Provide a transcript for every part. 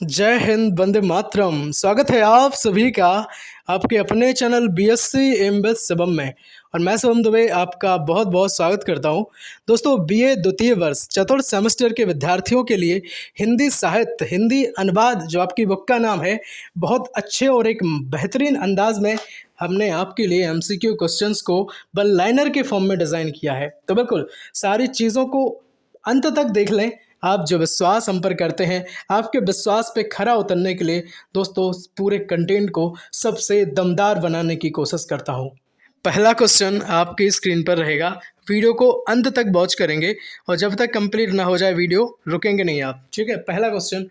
जय हिंद, वंदे मातरम। स्वागत है आप सभी का आपके अपने चैनल बीएससी एमबीए शिवम में। और मैं शिवम दुबे आपका बहुत बहुत स्वागत करता हूं। दोस्तों, बीए द्वितीय वर्ष चतुर्थ सेमेस्टर के विद्यार्थियों के लिए हिंदी साहित्य, हिंदी अनुवाद जो आपकी बुक का नाम है, बहुत अच्छे और एक बेहतरीन अंदाज में हमने आपके लिए एमसीक्यू क्वेश्चंस को वन लाइनर के फॉर्म में डिज़ाइन किया है। तो बिल्कुल सारी चीज़ों को अंत तक देख लें। आप जो विश्वास हम पर करते हैं, आपके विश्वास पे खरा उतरने के लिए दोस्तों पूरे कंटेंट को सबसे दमदार बनाने की कोशिश करता हूँ। पहला क्वेश्चन आपकी स्क्रीन पर रहेगा। वीडियो को अंत तक वॉच करेंगे और जब तक कंप्लीट ना हो जाए वीडियो रुकेंगे नहीं आप, ठीक है। पहला क्वेश्चन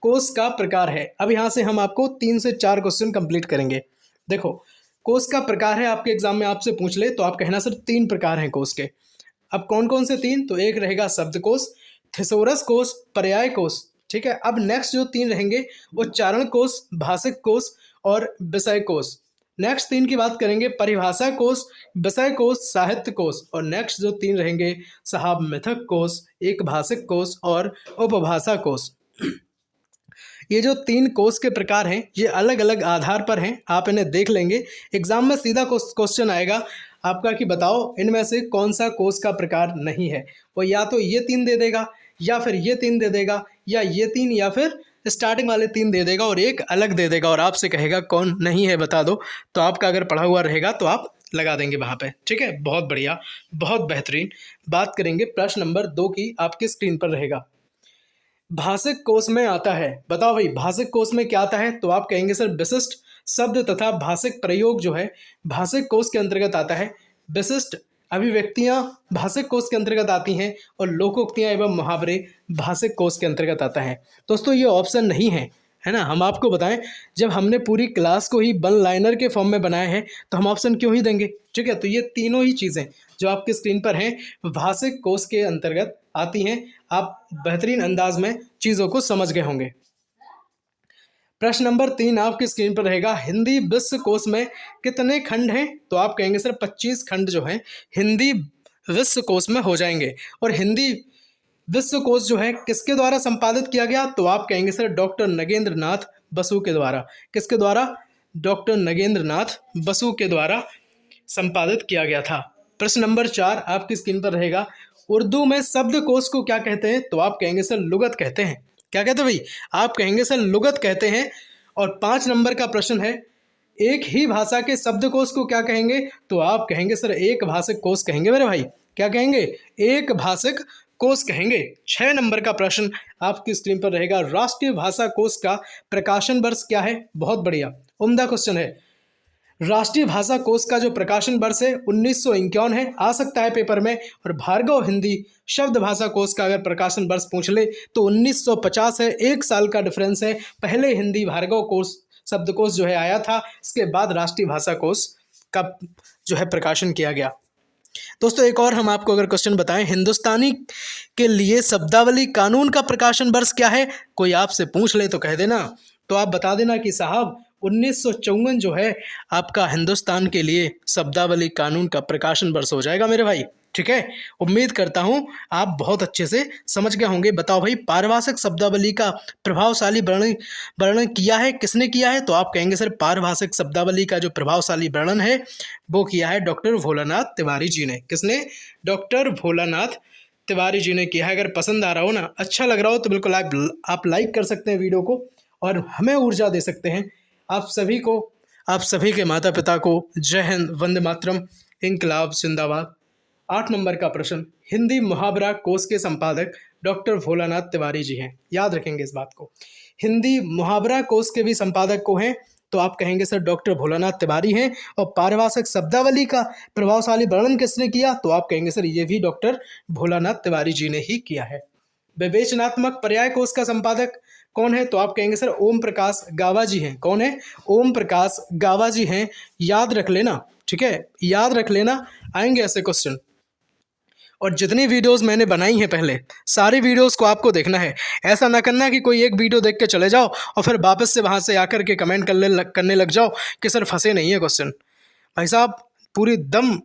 कोष का प्रकार है। अब यहाँ से हम आपको 3 से 4 क्वेश्चन कंप्लीट करेंगे। देखो, कोष का प्रकार है, आपके एग्जाम में आपसे पूछ ले तो आप कहना सर 3 प्रकार हैं कोष के। अब कौन कौन से 3? तो एक रहेगा शब्दकोश, थिसोरस कोश, पर्याय कोश, ठीक है। अब नेक्स्ट जो 3 रहेंगे उच्चारण कोश, भाषिक कोश और विषय कोश। नेक्स्ट 3 की बात करेंगे परिभाषा कोश, विषय कोश, साहित्य कोश। और नेक्स्ट जो 3 रहेंगे साहब मिथक कोश, एक भाषिक कोश और उपभाषा कोश। ये जो 3 कोष के प्रकार हैं ये अलग अलग आधार पर हैं, आप इन्हें देख लेंगे। एग्जाम में सीधा क्वेश्चन आएगा आपका कि बताओ इनमें से कौन सा कोष का प्रकार नहीं है। वो या तो ये 3 दे देगा, या फिर ये 3 दे देगा, या ये 3, या फिर स्टार्टिंग वाले 3 दे देगा और एक अलग दे देगा और आपसे कहेगा कौन नहीं है बता दो। तो आपका अगर पढ़ा हुआ रहेगा तो आप लगा देंगे वहाँ पे, ठीक है। बहुत बढ़िया, बहुत बेहतरीन। बात करेंगे प्रश्न नंबर 2 की, आपकी स्क्रीन पर रहेगा। भाषिक कोश में आता है, बताओ भाई भाषिक कोश में क्या आता है? तो आप कहेंगे सर विशिष्ट शब्द तथा भाषिक प्रयोग जो है भाषिक कोश के अंतर्गत आता है। विशिष्ट अभिव्यक्तियां भाषिक कोश के अंतर्गत आती हैं और लोकोक्तियां एवं मुहावरे भाषिक कोश के अंतर्गत आता है। दोस्तों ये ऑप्शन नहीं है ना। हम आपको बताएं, जब हमने पूरी क्लास को ही वन लाइनर के फॉर्म में बनाया है तो हम ऑप्शन क्यों ही देंगे, ठीक है। तो ये तीनों ही चीज़ें जो आपके स्क्रीन पर हैं भाषिक कोश के अंतर्गत आती हैं। आप बेहतरीन अंदाज में चीज़ों को समझ गए होंगे। प्रश्न नंबर 3 आपकी स्क्रीन पर रहेगा। हिंदी विश्व कोश में कितने खंड हैं? तो आप कहेंगे सर 25 खंड जो हैं हिंदी विश्व कोश में हो जाएंगे। और हिंदी विश्व कोश जो है किसके द्वारा संपादित किया गया? तो आप कहेंगे सर डॉक्टर नगेंद्र नाथ बसु के द्वारा। किसके द्वारा? डॉक्टर नगेंद्र नाथ बसु के द्वारा संपादित किया गया था। प्रश्न नंबर 4 आपकी स्क्रीन पर रहेगा। उर्दू में शब्दकोश को क्या कहते हैं? तो आप कहेंगे सर लुगत कहते हैं। क्या कहते हैं भाई? आप कहेंगे सर लुगत कहते हैं। और 5 नंबर का प्रश्न है, एक ही भाषा के शब्दकोश को क्या कहेंगे? तो आप कहेंगे सर एक भाषिक कोश कहेंगे मेरे भाई। क्या कहेंगे? एक भाषिक कोश कहेंगे। 6 नंबर का प्रश्न आपकी स्क्रीन पर रहेगा। राष्ट्रीय भाषा कोश का प्रकाशन वर्ष क्या है? बहुत बढ़िया, उम्दा क्वेश्चन है। राष्ट्रीय भाषा कोश का जो प्रकाशन वर्ष है 1951 है, आ सकता है पेपर में। और भार्गव हिंदी शब्द भाषा कोश का अगर प्रकाशन वर्ष पूछ ले तो 1950 है। 1 साल का डिफरेंस है। पहले हिंदी भार्गव कोश शब्दकोश जो है आया था, इसके बाद राष्ट्रीय भाषा कोश का जो है प्रकाशन किया गया। दोस्तों एक और हम आपको अगर क्वेश्चन बताएं, हिंदुस्तानी के लिए शब्दावली कानून का प्रकाशन वर्ष क्या है? कोई आपसे पूछ ले तो कह देना, तो आप बता देना कि साहब 1954 जो है आपका हिंदुस्तान के लिए शब्दावली कानून का प्रकाशन वर्ष हो जाएगा मेरे भाई, ठीक है। उम्मीद करता हूं आप बहुत अच्छे से समझ गए होंगे। बताओ भाई पारिभाषिक शब्दावली का प्रभावशाली वर्णन किया है किसने किया है? तो आप कहेंगे सर पारिभाषिक शब्दावली का जो प्रभावशाली वर्णन है वो किया है डॉक्टर भोलानाथ तिवारी जी ने। किसने? डॉक्टर भोलानाथ तिवारी जी ने किया है। अगर पसंद आ रहा हो ना, अच्छा लग रहा हो तो बिल्कुल आप लाइक कर सकते हैं वीडियो को और हमें ऊर्जा दे सकते हैं। आप सभी को, आप सभी के माता पिता को जय हिंद, वंदे मातरम, इनकलाब जिंदाबाद। 8 नंबर का प्रश्न, हिंदी मुहावरा कोश के संपादक डॉक्टर भोलानाथ तिवारी जी हैं। याद रखेंगे इस बात को। हिंदी मुहावरा कोश के भी संपादक को हैं तो आप कहेंगे सर डॉक्टर भोलानाथ तिवारी हैं। और पारिभाषिक शब्दावली का प्रभावशाली वर्णन किसने किया? तो आप कहेंगे सर ये भी डॉक्टर भोलानाथ तिवारी जी ने ही किया है। विवेचनात्मक पर्याय कोश का संपादक कौन है? तो आप कहेंगे सर ओम प्रकाश गावा जी हैं। कौन है? ओम प्रकाश गावा जी हैं। याद रख लेना, ठीक है, याद रख लेना, आएंगे ऐसे क्वेश्चन। और जितनी वीडियोस मैंने बनाई हैं पहले सारी वीडियोस को आपको देखना है। ऐसा ना करना कि कोई एक वीडियो देख के चले जाओ और फिर वापस से वहाँ से आकर के कमेंट करने लग जाओ कि सर फंसे नहीं है क्वेश्चन। भाई साहब पूरी दम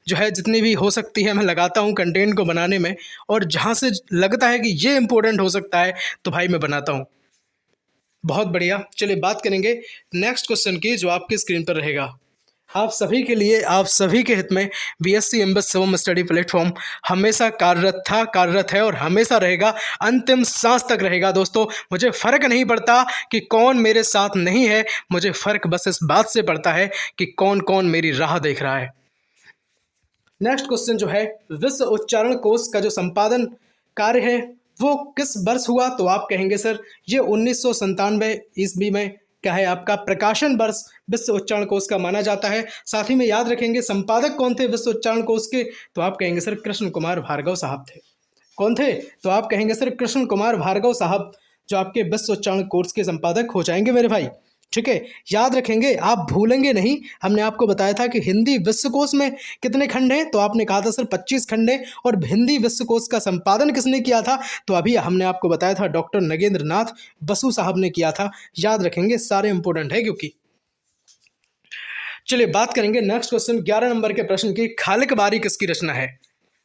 जो है जितनी भी हो सकती है मैं लगाता हूँ कंटेंट को बनाने में, और जहाँ से लगता है कि ये इम्पोर्टेंट हो सकता है तो भाई मैं बनाता हूँ। बहुत बढ़िया। चलिए बात करेंगे नेक्स्ट क्वेश्चन की जो आपकी स्क्रीन पर रहेगा। आप सभी के लिए, आप सभी के हित में BSc MBA Shivam study platform हमेशा कार्यरत था, कार्यरत है और हमेशा रहेगा, अंतिम सांस तक रहेगा। दोस्तों मुझे फ़र्क नहीं पड़ता कि कौन मेरे साथ नहीं है, मुझे फ़र्क बस इस बात से पड़ता है कि कौन कौन मेरी राह देख रहा है। नेक्स्ट क्वेश्चन जो है, विश्व उच्चारण कोश का जो संपादन कार्य है वो किस वर्ष हुआ? तो आप कहेंगे सर ये 1997 ईस्वी में क्या है आपका प्रकाशन वर्ष विश्व उच्चारण कोश का माना जाता है। साथ ही में याद रखेंगे संपादक कौन थे विश्व उच्चारण कोश के? तो आप कहेंगे सर कृष्ण कुमार भार्गव साहब थे। कौन थे? तो आप कहेंगे सर कृष्ण कुमार भार्गव साहब जो आपके विश्व उच्चारण कोर्स के संपादक हो जाएंगे मेरे भाई। ठीक है, याद रखेंगे, आप भूलेंगे नहीं। हमने आपको बताया था कि हिंदी विश्वकोश में कितने खंड हैं, तो आपने कहा था सर 25 खंड हैं। और हिंदी विश्वकोश का संपादन किसने किया था? तो अभी हमने आपको बताया था डॉक्टर नगेंद्र नाथ बसु साहब ने किया था। याद रखेंगे, सारे इंपॉर्टेंट है क्योंकि। चलिए बात करेंगे नेक्स्ट क्वेश्चन 11 नंबर के प्रश्न की, खालिक बारी किसकी रचना है?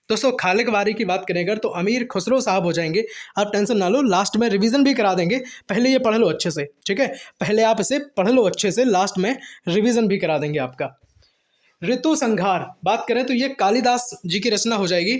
दोस्तों खालिक बारी की बात करें अगर तो अमीर खुसरो साहब हो जाएंगे। आप टेंशन ना लो, लास्ट में रिवीजन भी करा देंगे, पहले ये पढ़ लो अच्छे से। ठीक है, पहले आप इसे पढ़ लो अच्छे से, लास्ट में रिवीजन भी करा देंगे आपका। ऋतु संहार बात करें तो ये कालिदास जी की रचना हो जाएगी।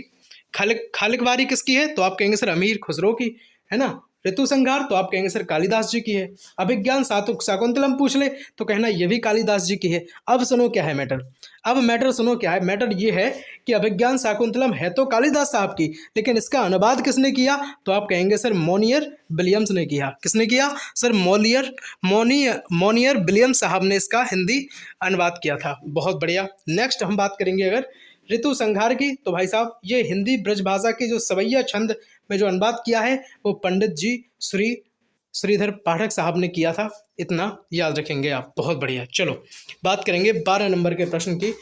खालिक बारी किसकी है? तो आप कहेंगे सर अमीर खुसरो की, है ना। ऋतु संहार तो आप कहेंगे सर कालिदास जी की है। अभिज्ञान शाकुंतलम पूछ ले तो कहना ये भी कालिदास जी की है। अब सुनो क्या है मैटर, अब मैटर सुनो क्या है। मैटर ये है कि अभिज्ञान शाकुंतलम है तो कालिदास साहब की, लेकिन इसका अनुवाद किसने किया? तो आप कहेंगे सर मोनियर विलियम्स ने किया। किसने किया? सर मोनियर विलियम्स साहब ने इसका हिंदी अनुवाद किया था। बहुत बढ़िया। नेक्स्ट हम बात करेंगे अगर ऋतु संहार की, तो भाई साहब ये हिंदी ब्रजभाषा की जो सवैया छंद में जो अनुवाद किया है वो पंडित जी श्रीधर पाठक साहब ने किया था। इतना याद रखेंगे आप। बहुत बढ़िया। चलो बात करेंगे 12 नंबर के प्रश्न की।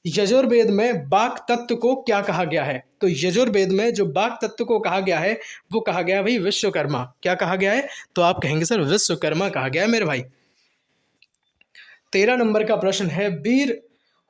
यजुर्वेद में वाक तत्व को क्या कहा गया है? तो यजुर्वेद में जो वाक तत्व को कहा गया है वो कहा गया भाई विश्वकर्मा। क्या कहा गया है? तो आप कहेंगे सर विश्वकर्मा कहा गया है मेरे भाई। 13 नंबर का प्रश्न है, बीर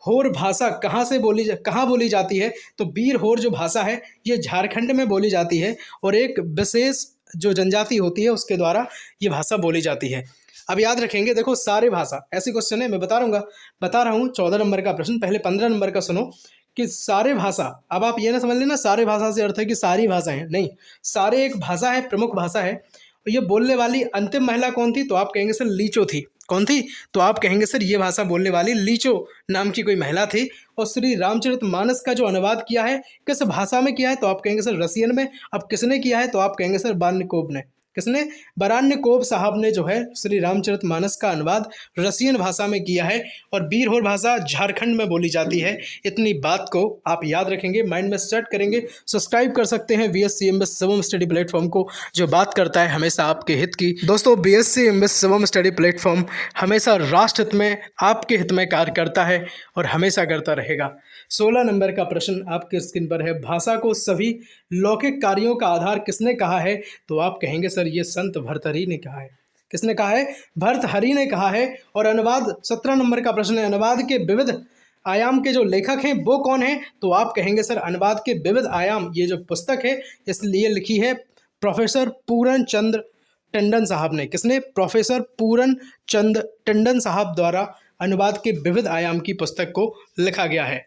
होर भाषा कहाँ बोली जाती है? तो बीर होर जो भाषा है ये झारखंड में बोली जाती है और एक विशेष जो जनजाति होती है उसके द्वारा ये भाषा बोली जाती है। अब याद रखेंगे, देखो सारे भाषा ऐसी क्वेश्चन है, मैं बता रहा हूँ 14 नंबर का प्रश्न। पहले 15 नंबर का सुनो कि सारे भाषा, अब आप ये ना समझ लेना सारे भाषा से अर्थ है कि सारी भाषाएं नहीं, सारे एक भाषा है, प्रमुख भाषा है। ये बोलने वाली अंतिम महिला कौन थी? तो आप कहेंगे सर लीचो थी। कौन थी? तो आप कहेंगे सर ये भाषा बोलने वाली लीचो नाम की कोई महिला थी। और श्री रामचरितमानस का जो अनुवाद किया है किस भाषा में किया है? तो आप कहेंगे सर रसियन में। अब किसने किया है? तो आप कहेंगे सर बान्यकोव ने। किसने? बरान्यकोव साहब ने जो है श्री रामचरितमानस का अनुवाद रसियन भाषा में किया है। और बीरहोर भाषा झारखंड में बोली जाती है। इतनी बात को आप याद रखेंगे, माइंड में सेट करेंगे। सब्सक्राइब कर सकते हैं BSc MBA Shivam study platform को, जो बात करता है हमेशा आपके हित की। दोस्तों BSc MBA Shivam study platform हमेशा राष्ट्र हित में, आपके हित में कार्य करता है और हमेशा करता रहेगा। 16 नंबर का प्रश्न आपके स्क्रीन पर है, भाषा को सभी लौकिक कार्यों का आधार किसने कहा है? तो आप कहेंगे सर ये संत भर्तृहरि ने कहा है। किसने कहा है? भर्तृहरि ने कहा है। और अनुवाद 17 नंबर का प्रश्न है, अनुवाद के विविध आयाम के जो लेखक हैं वो कौन है? तो आप कहेंगे सर अनुवाद के विविध आयाम, ये जो पुस्तक है इसलिए लिखी है प्रोफेसर पूरन चंद्र टंडन साहब ने। किसने? प्रोफेसर पूरन चंद्र टंडन साहब द्वारा अनुवाद के विविध आयाम की पुस्तक को लिखा गया है।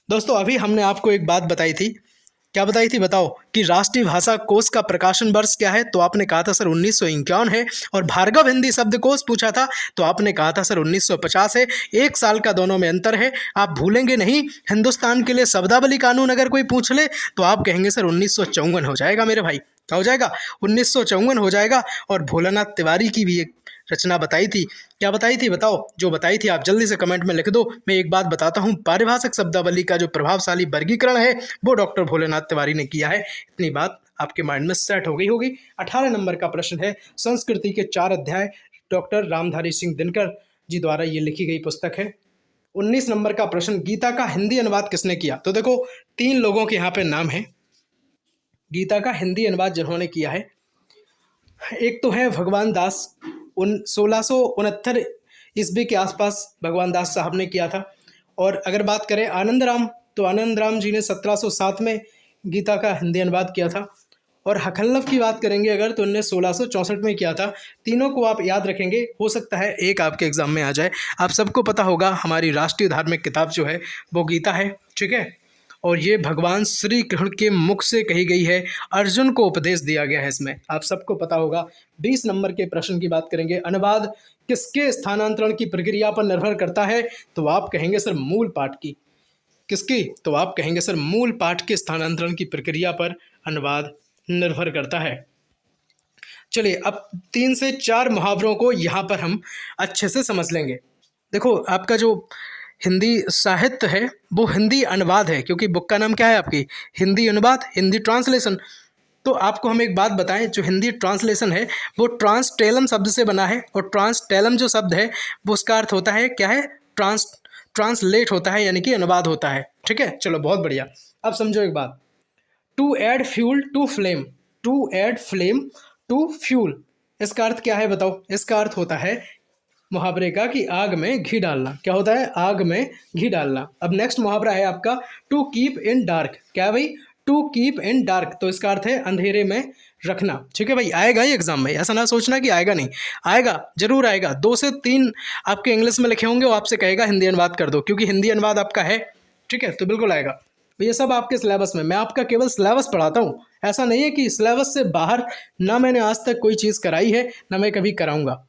दोस्तों अभी हमने आपको एक बात बताई थी, क्या बताई थी बताओ, कि राष्ट्रीय भाषा कोश का प्रकाशन वर्ष क्या है? तो आपने कहा था सर 1951 है। और भार्गव हिंदी शब्दकोश पूछा था तो आपने कहा था सर 1950 है। एक साल का दोनों में अंतर है, आप भूलेंगे नहीं। हिंदुस्तान के लिए शब्दावली कानून अगर कोई पूछ ले तो आप कहेंगे सर 1954 हो जाएगा मेरे भाई। क्या हो जाएगा? 1954 हो जाएगा। और भोलानाथ तिवारी की भी एक रचना बताई थी। क्या बताई थी बताओ? जो बताई थी आप जल्दी से कमेंट में लिख दो। मैं एक बात बताता हूँ, पारिभाषिक शब्दावली का जो प्रभावशाली वर्गीकरण है वो डॉक्टर भोलेनाथ तिवारी ने किया है। इतनी बात आपके माइंड में सेट हो गई होगी। 18 नंबर का प्रश्न है, संस्कृति के 4 अध्याय डॉक्टर रामधारी सिंह दिनकर जी द्वारा ये लिखी गई पुस्तक है। 19 नंबर का प्रश्न, गीता का हिंदी अनुवाद किसने किया? तो देखो 3 लोगों के यहाँ पे नाम है गीता का हिंदी अनुवाद जिन्होंने किया है। एक तो है भगवान दास, 1669 ईस्वी के आसपास भगवान दास साहब ने किया था। और अगर बात करें आनंद राम, तो आनंद राम जी ने 1707 में गीता का हिंदी अनुवाद किया था। और हखल्लफ की बात करेंगे अगर तो इनने 1664 में किया था। तीनों को आप याद रखेंगे, हो सकता है एक आपके एग्जाम में आ जाए। आप सबको पता होगा हमारी राष्ट्रीय धार्मिक किताब जो है वो गीता है, ठीक है, और ये भगवान श्री कृष्ण के मुख से कही गई है, अर्जुन को उपदेश दिया गया है इसमें, आप सबको पता होगा। 20 नंबर के प्रश्न की बात करेंगे, अनुवाद किसके स्थानांतरण की प्रक्रिया पर निर्भर करता है, तो आप कहेंगे सर मूल पाठ की। किसकी, तो आप कहेंगे सर मूल पाठ के स्थानांतरण की प्रक्रिया पर अनुवाद निर्भर करता है। चलिए अब 3 से 4 मुहावरों को यहाँ पर हम अच्छे से समझ लेंगे। देखो आपका जो हिंदी साहित्य है वो हिंदी अनुवाद है, क्योंकि बुक का नाम क्या है आपकी, हिंदी अनुवाद, हिंदी ट्रांसलेशन। तो आपको हम एक बात बताएं, जो हिंदी ट्रांसलेशन है वो ट्रांसटेलम शब्द से बना है, और ट्रांसटेलम जो शब्द है वो उसका अर्थ होता है क्या है, ट्रांसलेट होता है, यानी कि अनुवाद होता है, ठीक है। चलो बहुत बढ़िया। अब समझो एक बात, to add fuel to flame, to add flame to fuel, इसका अर्थ क्या है बताओ। इसका अर्थ होता है मुहावरे का कि आग में घी डालना। क्या होता है, आग में घी डालना। अब नेक्स्ट मुहावरा है आपका टू कीप इन डार्क। क्या है भाई, टू कीप इन डार्क, तो इसका अर्थ है अंधेरे में रखना, ठीक है भाई। आएगा ही एग्जाम में, ऐसा ना सोचना कि आएगा नहीं, आएगा, जरूर आएगा। 2 से 3 आपके इंग्लिश में लिखे होंगे, वो आपसे कहेगा हिंदी अनुवाद कर दो, क्योंकि हिंदी अनुवाद आपका है, ठीक है, तो बिल्कुल आएगा। ये सब आपके सिलेबस में, मैं आपका केवल सिलेबस पढ़ाता हूँ, ऐसा नहीं है कि सिलेबस से बाहर ना मैंने आज तक कोई चीज़ कराई है ना मैं कभी कराऊंगा,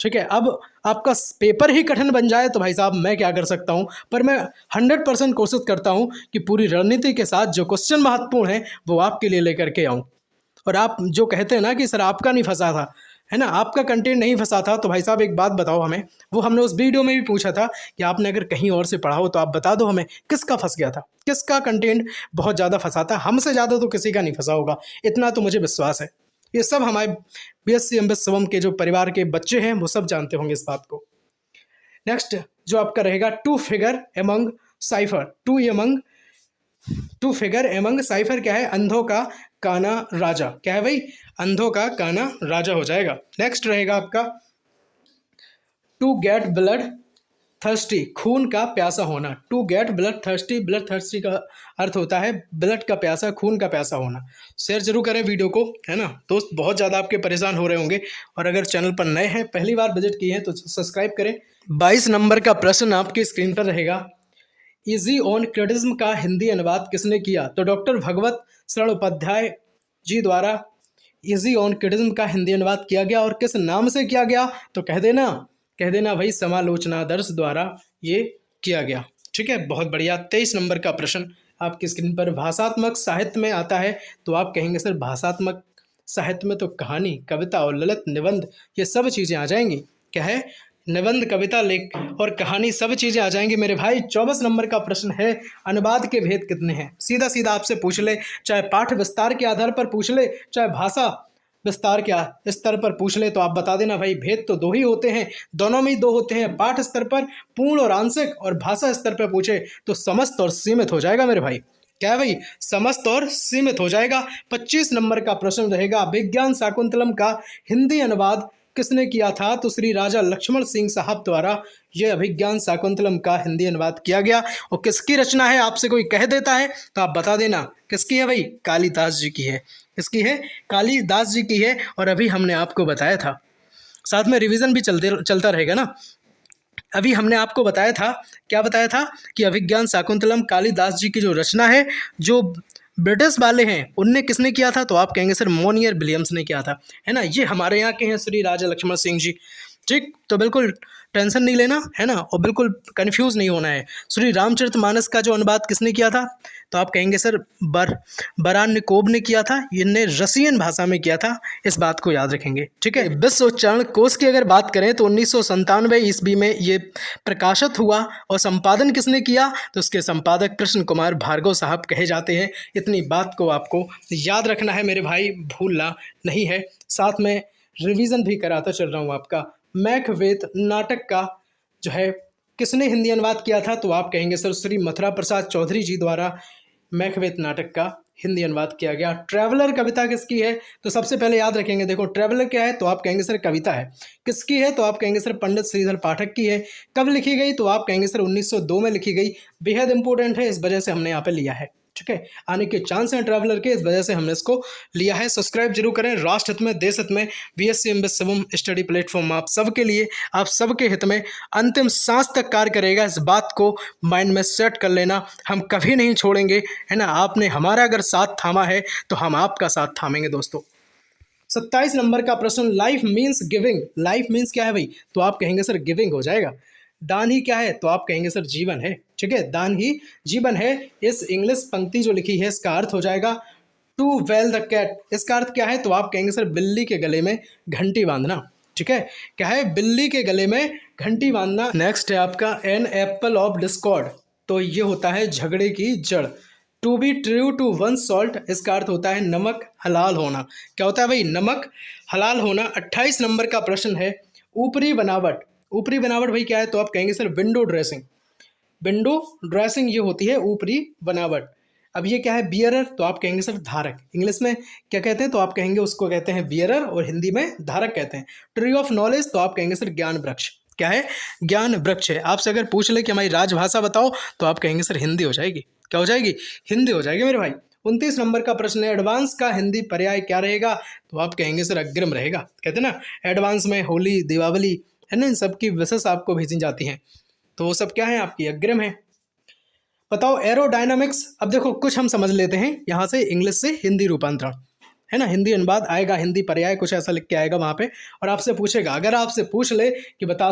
ठीक है। अब आपका पेपर ही कठिन बन जाए तो भाई साहब मैं क्या कर सकता हूँ, पर मैं 100% कोशिश करता हूँ कि पूरी रणनीति के साथ जो क्वेश्चन महत्वपूर्ण है वो आपके लिए लेकर के आऊँ। और आप जो कहते हैं ना कि सर आपका नहीं फंसा था, है ना, आपका कंटेंट नहीं फंसा था, तो भाई साहब एक बात बताओ हमें, वो हमने उस वीडियो में भी पूछा था कि आपने अगर कहीं और से पढ़ा हो तो आप बता दो हमें किसका फंस गया था, किसका कंटेंट बहुत ज़्यादा फंसा था। हमसे ज़्यादा तो किसी का नहीं फंसा होगा, इतना तो मुझे विश्वास है। ये सब हमारे बीएससी एमबीए शिवम के जो परिवार के बच्चे हैं वो सब जानते होंगे इस बात को। नेक्स्ट जो आपका रहेगा to figure among cipher, to figure among cipher क्या है, अंधों का काना राजा। क्या है भाई, अंधों का काना राजा हो जाएगा। नेक्स्ट रहेगा आपका टू गेट ब्लड थर्स्टी, खून का प्यासा होना। To get blood thirsty, blood thirsty का अर्थ होता है ब्लड का प्यासा, खून का प्यासा होना। शेयर जरूर करें वीडियो को, है ना दोस्त, बहुत ज़्यादा आपके परेशान हो रहे होंगे, और अगर चैनल पर नए हैं, पहली बार विजिट किए हैं तो सब्सक्राइब करें। 22 नंबर का प्रश्न आपकी स्क्रीन पर रहेगा, इजी ऑन क्रिटिज्म का हिंदी अनुवाद किसने किया, तो डॉक्टर भगवत शरण उपाध्याय जी द्वारा इजी ऑन क्रिटिज्म का हिंदी अनुवाद किया गया, और किस नाम से किया गया, तो कह देना भाई समालोचनादर्श द्वारा ये किया गया, ठीक है, बहुत बढ़िया। 23 नंबर का प्रश्न आपकी स्क्रीन पर, भाषात्मक साहित्य में आता है, तो आप कहेंगे सर भाषात्मक साहित्य में तो कहानी, कविता और ललित निबंध ये सब चीज़ें आ जाएंगी। क्या है, निबंध, कविता, लेख और कहानी सब चीज़ें आ जाएंगी मेरे भाई। 24 नंबर का प्रश्न है, अनुवाद के भेद कितने हैं। सीधा सीधा आपसे पूछ ले, चाहे पाठ विस्तार के आधार पर पूछ ले, चाहे भाषा विस्तार के स्तर पर पूछ ले, तो आप बता देना भाई भेद तो 2 ही होते हैं, दोनों में ही 2 होते हैं। पाठ स्तर पर पूर्ण और आंशिक, और भाषा स्तर पर पूछे तो समस्त और सीमित हो जाएगा मेरे भाई। क्या है भाई, समस्त और सीमित हो जाएगा। 25 नंबर का प्रश्न रहेगा, अभिज्ञान शाकुंतलम का हिंदी अनुवाद किसने किया था, तो श्री राजा लक्ष्मण सिंह साहब द्वारा यह अभिज्ञान शाकुंतलम का हिंदी अनुवाद किया गया। और किसकी रचना है, आपसे कोई कह देता है तो आप बता देना किसकी है भाई, कालिदास जी की है। किसकी है, कालिदास जी की है। और अभी हमने आपको बताया था, साथ में रिवीजन भी चलता रहेगा ना। अभी हमने आपको बताया था, क्या बताया था, कि अभिज्ञान शाकुंतलम कालिदास जी की जो रचना है, जो ब्रिटिश वाले हैं उनने किसने किया था, तो आप कहेंगे सर मोनियर विलियम्स ने किया था, है ना। ये हमारे यहाँ के हैं श्री राजा लक्ष्मण सिंह जी, ठीक, तो बिल्कुल टेंशन नहीं लेना, है ना, और बिल्कुल कंफ्यूज नहीं होना है। श्री रामचरितमानस का जो अनुवाद किसने किया था, तो आप कहेंगे सर बरान्निकोव ने किया था, इनने रसियन भाषा में किया था, इस बात को याद रखेंगे, ठीक है। विश्व उच्चारण कोश की अगर बात करें तो 1997 ईस्वी में ये प्रकाशित हुआ, और संपादन किसने किया, तो उसके संपादक कृष्ण कुमार भार्गव साहब कहे जाते हैं। इतनी बात को आपको याद रखना है मेरे भाई, भूलना नहीं है। साथ में रिवीजन भी कराता चल रहा हूँ आपका। मैकबेथ नाटक का जो है किसने हिंदी अनुवाद किया था, तो आप कहेंगे सर श्री मथुरा प्रसाद चौधरी जी द्वारा मैकबेथ नाटक का हिंदी अनुवाद किया गया। ट्रैवलर कविता किसकी है, तो सबसे पहले याद रखेंगे, देखो ट्रैवलर क्या है, तो आप कहेंगे सर कविता है। किसकी है, तो आप कहेंगे सर पंडित श्रीधर पाठक की है। कब लिखी गई, तो आप कहेंगे सर 1902 में लिखी गई। बेहद इंपॉर्टेंट है, इस वजह से हमने यहाँ पे लिया है, ठीक है, आने के चांस हैं ट्रैवलर के, इस वजह से हमने इसको लिया है। सब्सक्राइब जरूर करें। राष्ट्र हित में, देश हित में BSc MBA Shivam study platform आप सबके लिए, आप सबके हित में अंतिम सांस तक कार्य करेगा। इस बात को माइंड में सेट कर लेना, हम कभी नहीं छोड़ेंगे, है ना। आपने हमारा अगर साथ थामा है तो हम आपका साथ थामेंगे दोस्तों। 27 नंबर का प्रश्न, life means giving. Life means क्या है भाई? तो आप कहेंगे सर गिविंग हो जाएगा। दान ही क्या है? तो आप कहेंगे सर जीवन है। ठीक है, दान ही जीवन है। इस इंग्लिश पंक्ति जो लिखी है इसका अर्थ हो जाएगा टू वेल द कैट। इसका अर्थ क्या है? तो आप कहेंगे सर बिल्ली के गले में घंटी बांधना। ठीक है, क्या है? बिल्ली के गले में घंटी बांधना। नेक्स्ट है आपका एन एप्पल ऑफ डिस्कॉर्ड। तो ये होता है झगड़े की जड़। To be true to one salt, इसका अर्थ होता है नमक हलाल होना। क्या होता है भाई? नमक हलाल होना। 28 नंबर का प्रश्न है, ऊपरी बनावट। ऊपरी बनावट भाई क्या है? तो आप कहेंगे sir window dressing. Window dressing ये होती है ऊपरी बनावट। अब ये क्या है? बियरर, तो आप कहेंगे सर धारक। इंग्लिश में क्या कहते हैं? तो आप कहेंगे उसको कहते हैं बियरर और हिंदी में धारक कहते हैं। ट्री ऑफ नॉलेज, तो आप कहेंगे सर ज्ञान वृक्ष। क्या है? ज्ञान वृक्ष है। आपसे अगर पूछ ले कि हमारी राजभाषा बताओ, तो आप कहेंगे सर हिंदी हो जाएगी। क्या हो जाएगी? हिंदी हो जाएगी मेरे भाई। 29 नंबर का प्रश्न है, एडवांस का हिंदी पर्याय क्या रहेगा? तो आप कहेंगे सर अग्रिम रहेगा। कहते हैं ना एडवांस में होली, दीपावली, है ना, इन सब की विशेष आपको भेजी जाती हैं, तो वो सब क्या है? आपकी अग्रिम है। बताओ एरोडायनामिक्स। अब देखो कुछ हम समझ लेते हैं यहाँ से, इंग्लिश से हिंदी रूपांतरण, है ना, हिंदी अनुवाद आएगा, हिंदी पर्याय कुछ ऐसा लिख के आएगा वहाँ पे, और आपसे पूछेगा, अगर आपसे पूछ ले कि बता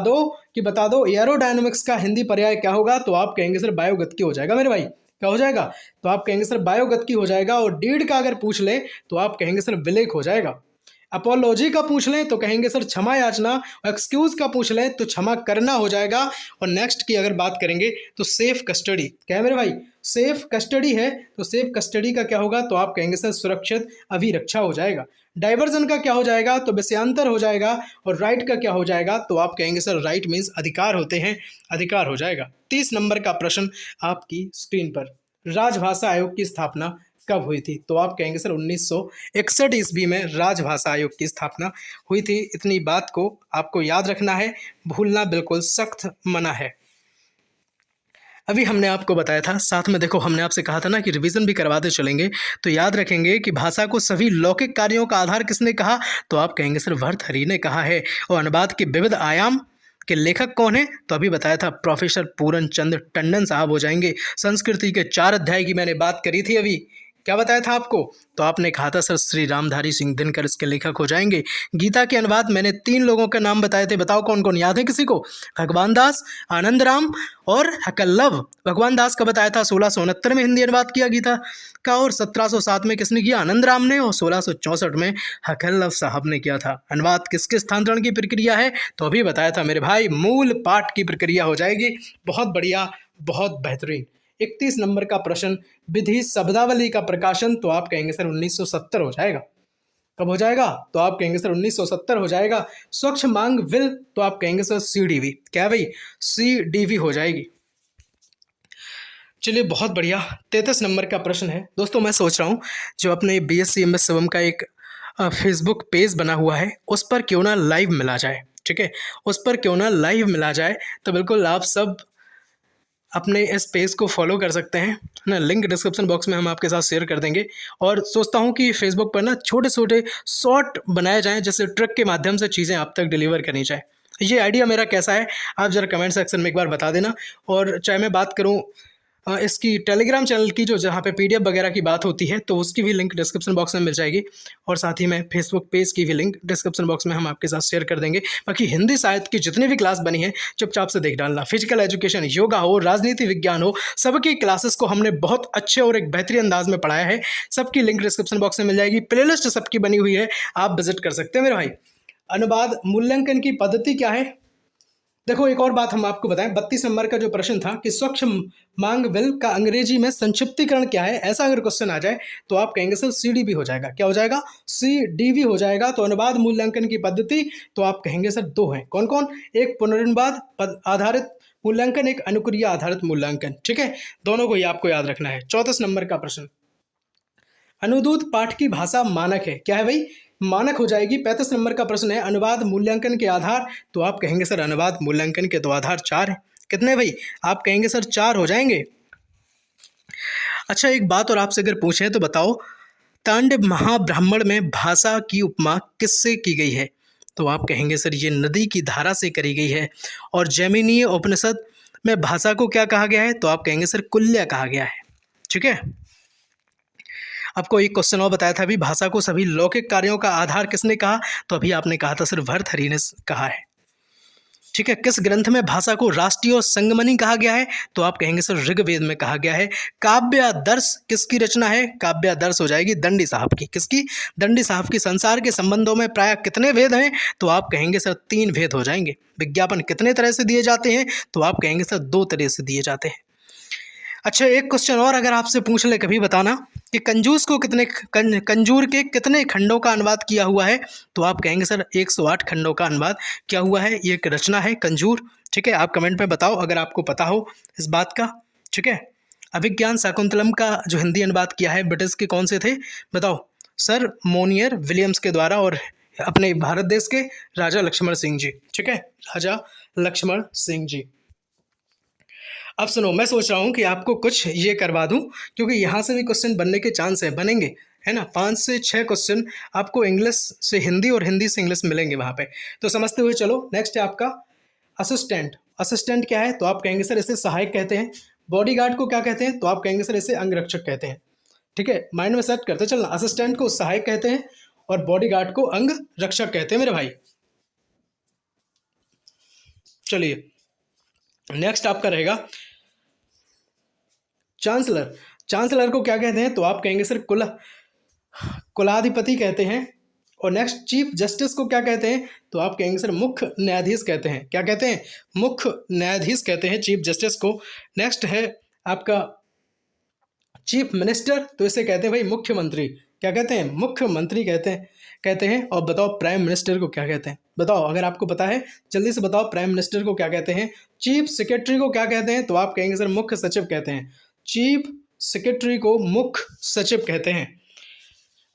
दो एरोडायनामिक्स का हिंदी पर्याय क्या होगा, तो आप कहेंगे सर वायुगतिकी हो जाएगा मेरे भाई। क्या हो जाएगा? तो आप कहेंगे सर वायुगतिकी हो जाएगा। और डीड का अगर पूछ ले तो आप कहेंगे सर विलेख हो जाएगा। अपोलॉजी का पूछ लें तो कहेंगे सर क्षमा याचना। और एक्सक्यूज का पूछ लें तो क्षमा करना हो जाएगा। और नेक्स्ट की अगर बात करेंगे तो सेफ कस्टडी। क्या है मेरे भाई? सेफ कस्टडी है। तो सेफ कस्टडी का क्या होगा? तो आप कहेंगे सर सुरक्षित अभिरक्षा हो जाएगा। डाइवर्जन का क्या हो जाएगा? तो विषयांतर हो जाएगा। और राइट का क्या हो जाएगा? तो आप कहेंगे सर राइट मीन्स अधिकार होते हैं, अधिकार हो जाएगा। 30 नंबर का प्रश्न आपकी स्क्रीन पर, राजभाषा आयोग की स्थापना कब हुई थी? तो आप कहेंगे सर 1961 ईस्वी में राजभाषा आयोग की स्थापना हुई थी। इतनी बात को आपको याद रखना है, भूलना बिल्कुल सख्त मना है। अभी हमने आपको बताया था, साथ में देखो हमने आपसे कहा था ना कि रिवीजन भी करवाते चलेंगे, तो याद रखेंगे कि भाषा को सभी लौकिक कार्यों का आधार किसने कहा? तो आप कहेंगे सर भर्तृहरि ने कहा है। और अनुवाद के विविध आयाम के लेखक कौन है? तो अभी बताया था प्रोफेसर पूरन चंद्र टंडन साहब हो जाएंगे। संस्कृति के 4 अध्याय की मैंने बात करी थी अभी, क्या बताया था आपको? तो आपने कहा था सर श्री रामधारी सिंह दिनकर इसके लेखक हो जाएंगे। गीता के अनुवाद मैंने 3 लोगों के नाम बताए थे, बताओ कौन कौन, याद है किसी को? भगवान दास, आनंद राम और हकल्लव। भगवान दास का बताया था 1669 में हिंदी अनुवाद किया गीता का, और 1707 में किसने किया? आनंद राम ने, और 1664 में हकल्लव साहब ने किया था। अनुवाद किसके स्थानांतरण की प्रक्रिया है? तो अभी बताया था मेरे भाई, मूल पाठ की प्रक्रिया हो जाएगी। बहुत बढ़िया, बहुत बेहतरीन। 31 नंबर का प्रश्न, विधि शब्दावली का प्रकाशन। तो आप कहेंगे सर 1970 हो जाएगा। कब हो जाएगा? तो आप कहेंगे सर 1970 हो जाएगा। स्वच्छ मांग विल, तो आप कहेंगे सर CDV। क्या है भाई? CDV हो जाएगी। चलिए बहुत बढ़िया। 33 नंबर का प्रश्न है दोस्तों, मैं सोच रहा हूँ जो अपने BSc MS शिवम का एक फेसबुक पेज बना हुआ है, उस पर क्यों ना लाइव मिला जाए। ठीक है, उस पर क्यों ना लाइव मिला जाए। तो बिल्कुल आप सब अपने इस पेज को फॉलो कर सकते हैं ना, लिंक डिस्क्रिप्शन बॉक्स में हम आपके साथ शेयर कर देंगे। और सोचता हूँ कि फेसबुक पर ना छोटे छोटे शॉर्ट बनाए जाएं, जैसे ट्रिक के माध्यम से चीज़ें आप तक डिलीवर करनी जाए। ये आइडिया मेरा कैसा है आप ज़रा कमेंट सेक्शन में एक बार बता देना। और चाहे मैं बात करूँ इसकी टेलीग्राम चैनल की, जो जहाँ पे PDF वगैरह की बात होती है, तो उसकी भी लिंक डिस्क्रिप्शन बॉक्स में मिल जाएगी। और साथ ही में फेसबुक पेज की भी लिंक डिस्क्रिप्शन बॉक्स में हम आपके साथ शेयर कर देंगे। बाकी हिंदी साहित्य की जितनी भी क्लास बनी है चुपचाप से देख डालना। फिजिकल एजुकेशन, योगा हो, राजनीति विज्ञान हो, सबकी क्लासेस को हमने बहुत अच्छे और एक बेहतरीन अंदाज में पढ़ाया है। सबकी लिंक डिस्क्रिप्शन बॉक्स में मिल जाएगी। प्लेलिस्ट सबकी बनी हुई है, आप विजिट कर सकते हैं मेरे भाई। अनुवाद मूल्यांकन की पद्धति क्या है? देखो एक और बात हम आपको बताएं, 32 नंबर का जो प्रश्न था कि स्वच्छ मांग विल का अंग्रेजी में संक्षिप्तीकरण क्या है, ऐसा अगर क्वेश्चन आ जाए तो आप कहेंगे सर CDV हो जाएगा। क्या हो जाएगा? CDV हो जाएगा। तो अनुवाद मूल्यांकन की पद्धति तो आप कहेंगे सर 2 हैं। कौन कौन? एक पुनरुत्पाद आधारित मूल्यांकन, एक अनुक्रिया आधारित मूल्यांकन। ठीक है, दोनों को ही आपको याद रखना है। 34 नंबर का प्रश्न, अनुदूत पाठ की भाषा मानक है। क्या है भाई? मानक हो जाएगी। 35 नंबर का प्रश्न है, अनुवाद मूल्यांकन के आधार। तो आप कहेंगे सर अनुवाद मूल्यांकन के तो आधार 4 है। कितने भाई? आप कहेंगे सर 4 हो जाएंगे। अच्छा, एक बात और आपसे अगर पूछें तो बताओ, तांडव महाब्राह्मण में भाषा की उपमा किससे की गई है? तो आप कहेंगे सर ये नदी की धारा से करी गई है। और जैमिनीय उपनिषद में भाषा को क्या कहा गया है? तो आप कहेंगे सर कुल्य कहा गया है। ठीक है। आपको एक क्वेश्चन और बताया था अभी, भाषा को सभी लौकिक कार्यों का आधार किसने कहा? तो अभी आपने कहा था सर भर्तहरि ने कहा है। ठीक है। किस ग्रंथ में भाषा को राष्ट्रीय और संगमनी कहा गया है? तो आप कहेंगे सर ऋग्वेद में कहा गया है। काव्यादर्श किसकी रचना है? काव्यादर्श हो जाएगी दंडी साहब की। किसकी? दंडी साहब की। संसार के संबंधों में प्राय कितने भेद हैं? तो आप कहेंगे सर 3 भेद हो जाएंगे। विज्ञापन कितने तरह से दिए जाते हैं? तो आप कहेंगे सर 2 तरह से दिए जाते हैं। अच्छा, एक क्वेश्चन और अगर आपसे पूछ ले कभी, बताना कि कंजूस को कंजूर के कितने खंडों का अनुवाद किया हुआ है? तो आप कहेंगे सर 108 खंडों का अनुवाद किया हुआ है। ये एक रचना है कंजूर। ठीक है। आप कमेंट में बताओ अगर आपको पता हो इस बात का। ठीक है। अभिज्ञान शाकुंतलम का जो हिंदी अनुवाद किया है ब्रिटिश के कौन से थे? बताओ। सर मोनियर विलियम्स के द्वारा, और अपने भारत देश के राजा लक्ष्मण सिंह जी। ठीक है। राजा लक्ष्मण सिंह जी। अब सुनो, मैं सोच रहा हूँ कि आपको कुछ ये करवा दूँ, क्योंकि यहाँ से भी क्वेश्चन बनने के चांस है, बनेंगे, है ना। 5 से 6 क्वेश्चन आपको इंग्लिश से हिंदी और हिंदी से इंग्लिश मिलेंगे वहाँ पे। तो समझते हुए चलो। नेक्स्ट है आपका असिस्टेंट। असिस्टेंट क्या है? तो आप कहेंगे सर इसे सहायक कहते हैं। बॉडीगार्ड को क्या कहते हैं? तो आप कहेंगे सर इसे अंगरक्षक कहते हैं। ठीक है। माइंड में सेट करते चलना। असिस्टेंट को सहायक कहते हैं और बॉडीगार्ड को अंग रक्षक कहते हैं मेरे भाई। चलिए, नेक्स्ट आपका रहेगा चांसलर। चांसलर को क्या कहते हैं? तो आप कहेंगे सर कुलाधिपति कहते हैं। और नेक्स्ट चीफ जस्टिस को क्या कहते हैं? तो आप कहेंगे सर मुख्य न्यायाधीश कहते हैं। क्या कहते हैं? मुख्य न्यायाधीश कहते हैं चीफ जस्टिस को। नेक्स्ट है आपका चीफ मिनिस्टर, तो इसे कहते हैं भाई मुख्यमंत्री। क्या कहते हैं? मुख्यमंत्री कहते हैं। और बताओ प्राइम मिनिस्टर को क्या कहते हैं? बताओ, अगर आपको पता है जल्दी से बताओ। प्राइम मिनिस्टर को क्या कहते हैं? चीफ सेक्रेटरी को क्या कहते हैं? तो आप कहेंगे सर मुख्य सचिव कहते हैं। चीफ सेक्रेटरी को मुख्य सचिव कहते हैं।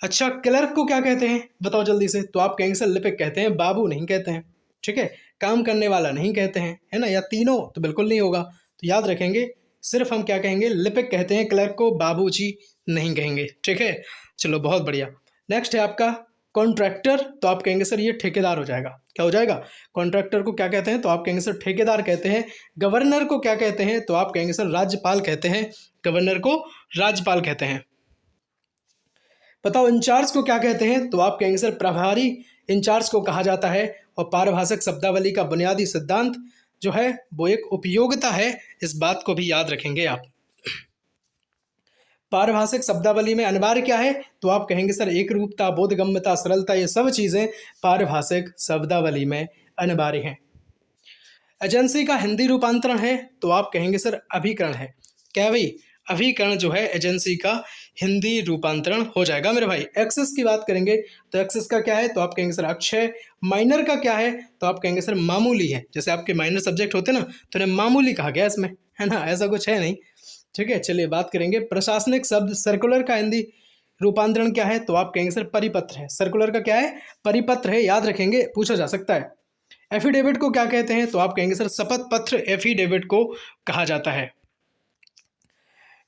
अच्छा, क्लर्क को क्या कहते हैं? बताओ जल्दी से। तो आप कहेंगे सर लिपिक कहते हैं, बाबू नहीं कहते हैं। ठीक है। काम करने वाला नहीं कहते हैं, है ना। या तीनों तो बिल्कुल नहीं होगा। तो याद रखेंगे, सिर्फ हम क्या कहेंगे? लिपिक कहते हैं। क्लर्क को बाबूजी नहीं कहेंगे। ठीक है। चलो, बहुत बढ़िया। नेक्स्ट है आपका कॉन्ट्रैक्टर। तो आप कहेंगे सर ये ठेकेदार हो जाएगा। क्या हो जाएगा? कॉन्ट्रैक्टर को क्या कहते हैं? तो आप कहेंगे सर ठेकेदार कहते हैं। गवर्नर को क्या कहते हैं? तो आप कहेंगे सर राज्यपाल कहते हैं। गवर्नर को राज्यपाल कहते हैं। बताओ इंचार्ज को क्या कहते हैं? तो आप कहेंगे सर प्रभारी इंचार्ज को कहा जाता है। और पारिभाषिक शब्दावली का बुनियादी सिद्धांत जो है वो एक उपयोगिता है। इस बात को भी याद रखेंगे आप। पारिभाषिक शब्दावली में अनिवार्य क्या है? तो आप कहेंगे सर एक रूपता, बोधगम्यता, सरलता, ये सब चीज़ें पारिभाषिक शब्दावली में अनिवार्य हैं। एजेंसी का हिंदी रूपांतरण है? तो आप कहेंगे सर अभिकरण है। क्या भाई? अभिकरण जो है एजेंसी का हिंदी रूपांतरण हो जाएगा मेरे भाई। एक्सेस की बात करेंगे तो एक्सेस का क्या है? तो आप कहेंगे सर अक्षय। माइनर का क्या है? तो आप कहेंगे सर मामूली है। जैसे आपके माइनर सब्जेक्ट होते ना, तो उन्हें मामूली कहा गया इसमें, है ना। ऐसा कुछ है नहीं। ठीक है। चलिए, बात करेंगे प्रशासनिक शब्द। सर्कुलर का हिंदी रूपांतरण क्या है? तो आप कहेंगे सर परिपत्र है। सर्कुलर का क्या है? परिपत्र है। याद रखेंगे, पूछा जा सकता है। एफिडेविट को क्या कहते हैं? तो आप कहेंगे सर शपथ पत्र एफिडेविट को कहा जाता है।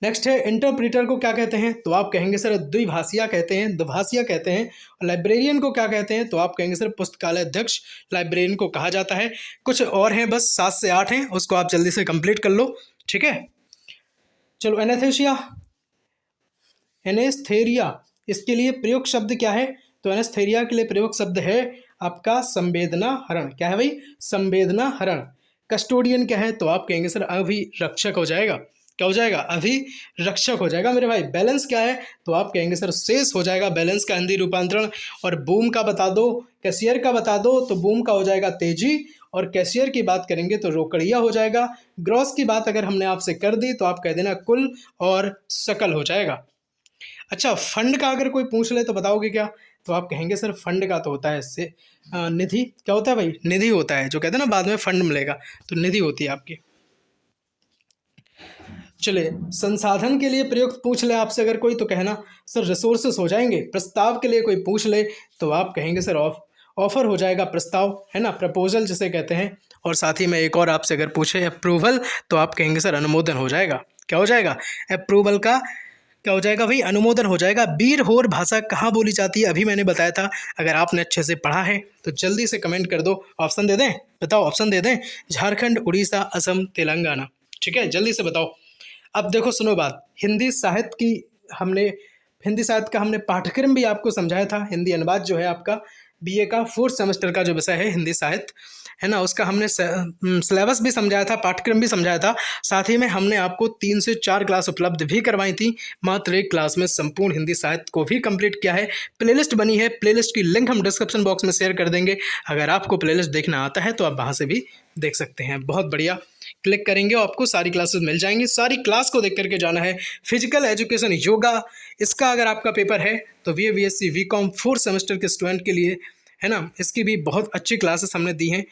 नेक्स्ट है इंटरप्रीटर को क्या कहते हैं? तो आप कहेंगे सर द्विभाषिया कहते हैं, दुभाषिया कहते हैं। और लाइब्रेरियन को क्या कहते हैं? तो आप कहेंगे सर पुस्तकालय अध्यक्ष लाइब्रेरियन को कहा जाता है। कुछ और हैं, बस 7 से 8 हैं, उसको आप जल्दी से कंप्लीट कर लो। ठीक है। चलो, एनेस्थेरिया, इसके लिए प्रयोग शब्द क्या है? तो एनेस्थेरिया के लिए प्रयोग शब्द है आपका संवेदना हरण। क्या है भाई? संवेदना हरण। कस्टोडियन क्या है? तो आप कहेंगे सर अभिरक्षक हो जाएगा। क्या हो जाएगा? अभिरक्षक हो जाएगा मेरे भाई। बैलेंस क्या है? तो आप कहेंगे सर शेष हो जाएगा बैलेंस का हिंदी रूपांतरण। और बूम का बता दो, कैशियर का बता दो। तो बूम का हो जाएगा तेजी, और कैशियर की बात करेंगे तो रोकड़िया हो जाएगा। ग्रॉस की बात अगर हमने आपसे कर दी तो आप कह देना कुल और सकल हो जाएगा। अच्छा, फंड का अगर कोई पूछ ले तो बताओगे क्या? तो आप कहेंगे सर फंड का तो होता है इससे निधि। क्या होता है भाई? निधि होता है। जो कहते हैं ना बाद में फंड मिलेगा, तो निधि होती है आपकी। चलिए, संसाधन के लिए प्रयुक्त पूछ ले आपसे अगर कोई तो कहना सर रिसोर्सेस हो जाएंगे। प्रस्ताव के लिए कोई पूछ ले तो आप कहेंगे सर ऑफर हो जाएगा, प्रस्ताव, है ना, प्रपोजल जिसे कहते हैं। और साथ ही में एक और आपसे अगर पूछे अप्रूवल, तो आप कहेंगे सर अनुमोदन हो जाएगा। क्या हो जाएगा? अप्रूवल का क्या हो जाएगा भाई, अनुमोदन हो जाएगा। बीर होर भाषा कहाँ बोली जाती है, अभी मैंने बताया था। अगर आपने अच्छे से पढ़ा है तो जल्दी से कमेंट कर दो। ऑप्शन दे दें, बताओ ऑप्शन दे दें। झारखंड, उड़ीसा, असम, तेलंगाना। ठीक है, जल्दी से बताओ। अब देखो सुनो बात, हिंदी साहित्य का हमने पाठ्यक्रम भी आपको समझाया था। हिंदी अनुवाद जो है आपका बीए का 4th सेमेस्टर का जो विषय है हिंदी साहित्य, है ना, उसका हमने सिलेबस भी समझाया था, पाठ्यक्रम भी समझाया था। साथ ही में हमने आपको 3 से 4 क्लास उपलब्ध भी करवाई थी। मात्र 1 क्लास में संपूर्ण हिंदी साहित्य को भी कंप्लीट किया है। प्लेलिस्ट बनी है, प्लेलिस्ट की लिंक हम डिस्क्रिप्शन बॉक्स में शेयर कर देंगे। अगर आपको प्लेलिस्ट देखना आता है तो आप वहाँ से भी देख सकते हैं। बहुत बढ़िया, क्लिक करेंगे और आपको सारी क्लासेस मिल जाएंगी। सारी क्लास को देख करके जाना है। फिजिकल एजुकेशन योगा, इसका अगर आपका पेपर है तो BA-BSc BCom 4th सेमेस्टर के स्टूडेंट के लिए, है ना, इसकी भी बहुत अच्छी क्लासेस हमने दी हैं।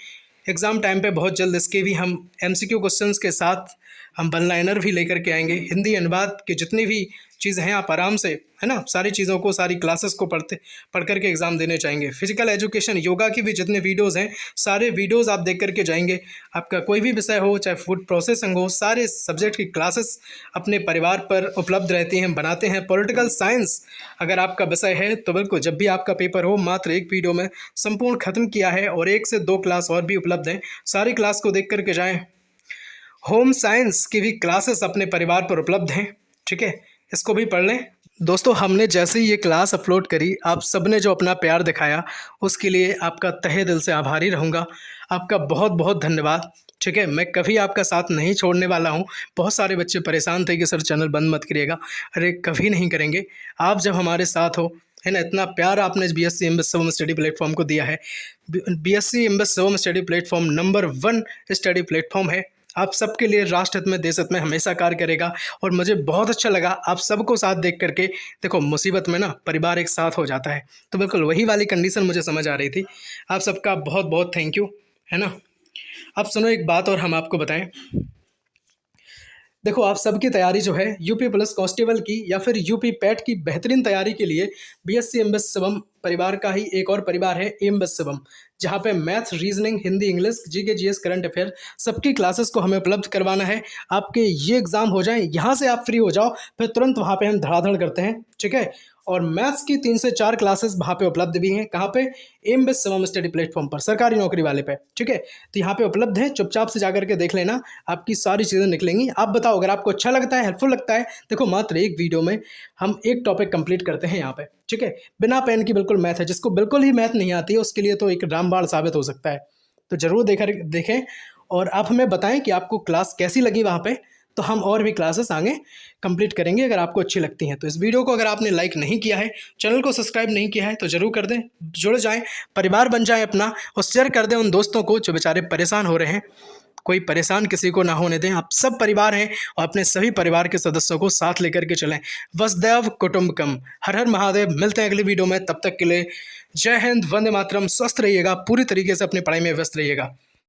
एग्ज़ाम टाइम पे बहुत जल्द इसके भी हम MCQ क्वेश्चंस के साथ हम वन लाइनर भी लेकर के आएंगे। हिंदी अनुवाद की जितनी भी चीज़ें हैं आप आराम से, है ना, सारी चीज़ों को, सारी क्लासेस को पढ़ करके एग्ज़ाम देने चाहेंगे। फिजिकल एजुकेशन योगा की भी जितने वीडियोज़ हैं सारे वीडियोज़ आप देख करके जाएंगे। आपका कोई भी विषय हो, चाहे फूड प्रोसेसिंग हो, सारे सब्जेक्ट की क्लासेस अपने परिवार पर उपलब्ध रहती हैं, बनाते हैं। पॉलिटिकल साइंस अगर आपका विषय है तो बिल्कुल जब भी आपका पेपर हो मात्र 1 वीडियो में संपूर्ण खत्म किया है, और 1 से 2 क्लास और भी उपलब्ध हैं। सारी क्लास को देख करके जाएँ। होम साइंस की भी क्लासेस अपने परिवार पर उपलब्ध हैं। ठीक है, इसको भी पढ़ लें। दोस्तों, हमने जैसे ही ये क्लास अपलोड करी, आप सब ने जो अपना प्यार दिखाया उसके लिए आपका तहे दिल से आभारी रहूँगा। आपका बहुत बहुत धन्यवाद। ठीक है, मैं कभी आपका साथ नहीं छोड़ने वाला हूँ। बहुत सारे बच्चे परेशान थे कि सर चैनल बंद मत करिएगा। अरे कभी नहीं करेंगे। आप जब हमारे साथ हो, है ना, इतना प्यार आपने BSc MBA Shivam study platform को दिया है। BSc MBA Shivam study platform number 1 study platform है। आप सबके लिए राष्ट्र हित में, देश हित में हमेशा कार्य करेगा। और मुझे बहुत अच्छा लगा आप सबको साथ देख करके। देखो, मुसीबत में ना परिवार एक साथ हो जाता है, तो बिल्कुल वही वाली कंडीशन मुझे समझ आ रही थी। आप सबका बहुत बहुत थैंक यू, है ना। अब सुनो एक बात और हम आपको बताएं। देखो, आप सबकी तैयारी जो है यूपी पुलिस कांस्टेबल की या फिर यूपी पैट की बेहतरीन तैयारी के लिए BSc एमबीए शिवम परिवार का ही एक और परिवार है एमबीए शिवम, जहाँ पे math, reasoning, Hindi, English, GK GS, current affair सबकी क्लासेस को हमें उपलब्ध करवाना है। आपके ये एग्ज़ाम हो जाएं, यहाँ से आप फ्री हो जाओ, फिर तुरंत वहाँ पे हम धड़ाधड़ करते हैं। ठीक है, और मैथ्स की 3 से 4 क्लासेस वहाँ पे उपलब्ध भी हैं। कहाँ पे? एमबीए शिवम स्टडी प्लेटफॉर्म पर, सरकारी नौकरी वाले पे। ठीक है, तो यहाँ पे उपलब्ध है, चुपचाप से जाकर के देख लेना, आपकी सारी चीज़ें निकलेंगी। आप बताओ अगर आपको अच्छा लगता है, हेल्पफुल लगता है। देखो, मात्र 1 वीडियो में हम 1 टॉपिक कंप्लीट करते हैं यहाँ पे। ठीक है, बिना पेन की बिल्कुल मैथ है। जिसको बिल्कुल ही मैथ नहीं आती है उसके लिए तो एक रामबाण साबित हो सकता है। तो ज़रूर देखें और आप हमें बताएं कि आपको क्लास कैसी लगी वहाँ पे, तो हम और भी क्लासेस आगे कंप्लीट करेंगे अगर आपको अच्छी लगती हैं। तो इस वीडियो को अगर आपने लाइक नहीं किया है, चैनल को सब्सक्राइब नहीं किया है, तो ज़रूर कर दें, जुड़ जाएं, परिवार बन जाएं अपना, और शेयर कर दें उन दोस्तों को जो बेचारे परेशान हो रहे हैं। कोई परेशान किसी को ना होने दें। आप सब परिवार हैं और अपने सभी परिवार के सदस्यों को साथ लेकर के चलें। वसुदैव कुटुंबकम। हर हर महादेव। मिलते हैं अगली वीडियो में, तब तक के लिए जय हिंद, वंदे मातरम। स्वस्थ रहिएगा, पूरी तरीके से अपनी पढ़ाई में व्यस्त रहिएगा।